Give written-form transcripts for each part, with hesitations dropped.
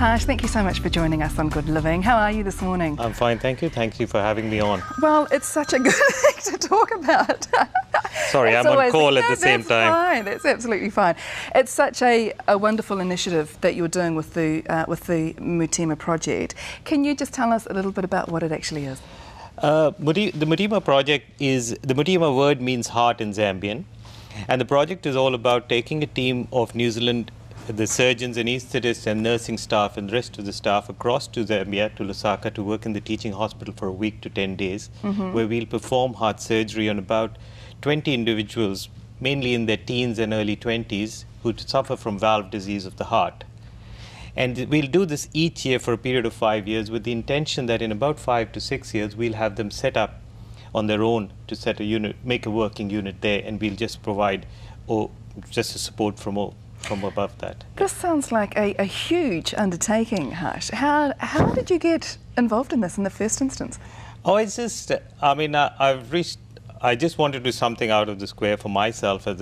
Harsh, thank you so much for joining us on Good Living. How are you this morning? I'm fine, thank you. Thank you for having me on. Well, it's such a good thing to talk about. Sorry, I'm on call at the same time. That's fine. That's absolutely fine. It's such a wonderful initiative that you're doing with the Mutima Project. Can you just tell us a little bit about what it actually is? The Mutima Project is, the Mutima word means heart in Zambian. And the project is all about taking a team of New Zealand, the surgeons and anaesthetists and nursing staff and the rest of the staff across to Zambia, to Lusaka, to work in the teaching hospital for a week to 10 days, where we'll perform heart surgery on about 20 individuals, mainly in their teens and early 20s, who suffer from valve disease of the heart. And we'll do this each year for a period of 5 years with the intention that in about 5 to 6 years, we'll have them set up on their own to set a unit, make a working unit there, and we'll just provide just a support from above that. This sounds like a huge undertaking, Harsh. How did you get involved in this in the first instance? Oh, it's just, I mean, I just wanted to do something out of the square for myself as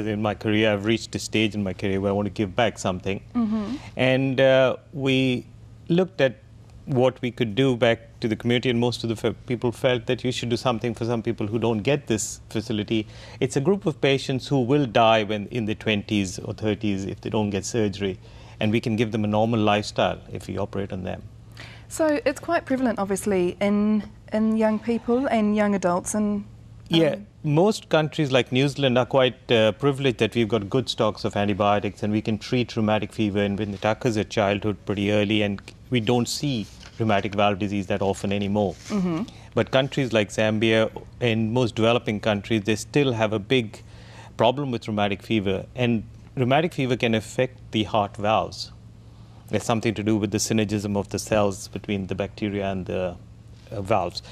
in my career. I've reached a stage in my career where I want to give back something. And we looked at what we could do back to the community, and most of the people felt that you should do something for some people who don't get this facility. It's a group of patients who will die when in their 20s or 30s if they don't get surgery, and we can give them a normal lifestyle if we operate on them. So it's quite prevalent, obviously, in young people and young adults. And yeah, most countries like New Zealand are quite privileged that we've got good stocks of antibiotics, and we can treat rheumatic fever and when it occurs at childhood pretty early, and we don't see rheumatic valve disease that often anymore. But countries like Zambia and most developing countries, they still have a big problem with rheumatic fever, and rheumatic fever can affect the heart valves. There's something to do with the synergism of the cells between the bacteria and the valves.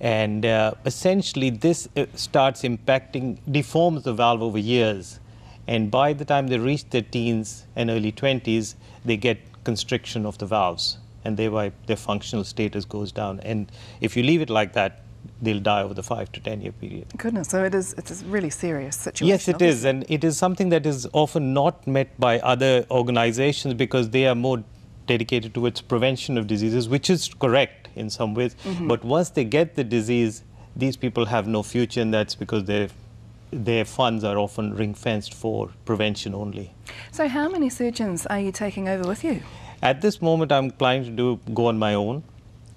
And essentially this starts impacting, deforms the valve over years. And by the time they reach their teens and early 20s, they get constriction of the valves, and thereby their functional status goes down. And if you leave it like that, they'll die over the 5 to 10 year period. Goodness, so it's a really serious situation. Yes, it is, and it is something that is often not met by other organizations because they are more dedicated towards prevention of diseases, which is correct in some ways. But once they get the disease, these people have no future, and that's because their funds are often ring-fenced for prevention only. So how many surgeons are you taking over with you? At this moment, I'm planning to go on my own,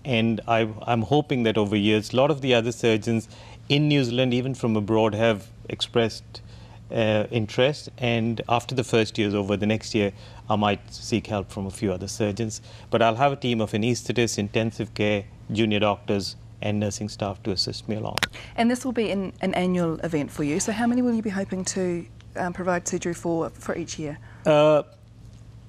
and I'm hoping that over years, a lot of the other surgeons in New Zealand, even from abroad, have expressed interest, and after the first year is over, the next year, I might seek help from a few other surgeons. But I'll have a team of anaesthetists, intensive care, junior doctors, and nursing staff to assist me along. And this will be an annual event for you, so how many will you be hoping to provide surgery for each year?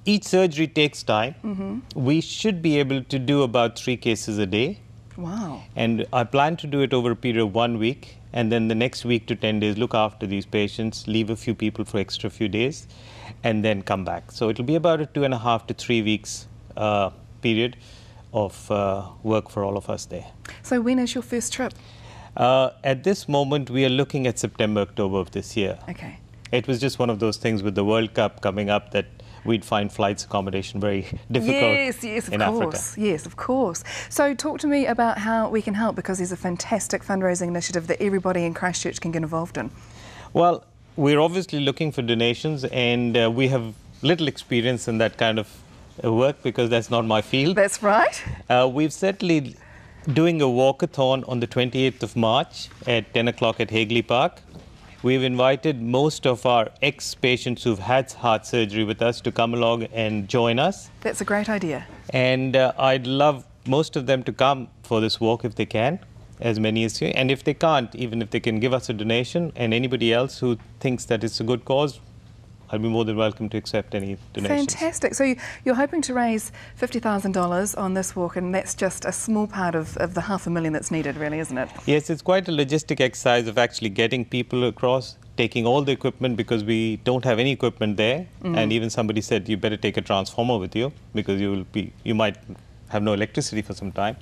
Each surgery takes time. We should be able to do about 3 cases a day. Wow. And I plan to do it over a period of 1 week, and then the next week to 10 days, look after these patients, leave a few people for extra few days, and then come back. So it'll be about a 2.5 to 3 weeks period of work for all of us there. So when is your first trip? At this moment, we are looking at September, October of this year. Okay. It was just one of those things with the World Cup coming up that we'd find flights accommodation very difficult in Africa. Yes, of course. So talk to me about how we can help, because there's a fantastic fundraising initiative that everybody in Christchurch can get involved in. Well, we're obviously looking for donations, and we have little experience in that kind of work because that's not my field. That's right. We've certainly doing a walkathon on the 28th of March at 10 o'clock at Hagley Park. We've invited most of our ex-patients who've had heart surgery with us to come along and join us. That's a great idea. And I'd love most of them to come for this walk if they can, as many as you. And if they can't, even if they can give us a donation, and anybody else who thinks that it's a good cause, I'd be more than welcome to accept any donations. Fantastic. So you're hoping to raise $50,000 on this walk, and that's just a small part of the $500,000 that's needed, really, isn't it? Yes, it's quite a logistic exercise of actually getting people across, taking all the equipment, because we don't have any equipment there. And even somebody said, you better take a transformer with you because you might have no electricity for some time.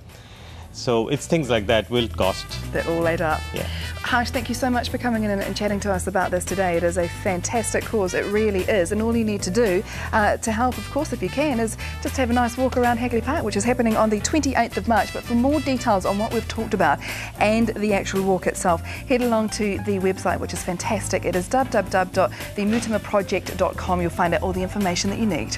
So it's things like that will cost. That all add up. Yeah. Harsh, thank you so much for coming in and chatting to us about this today. It is a fantastic cause, it really is, and all you need to do to help, of course, if you can, is just have a nice walk around Hagley Park, which is happening on the 28th of March. But for more details on what we've talked about and the actual walk itself, head along to the website, which is fantastic. It is www.themutimaproject.com. You'll find out all the information that you need.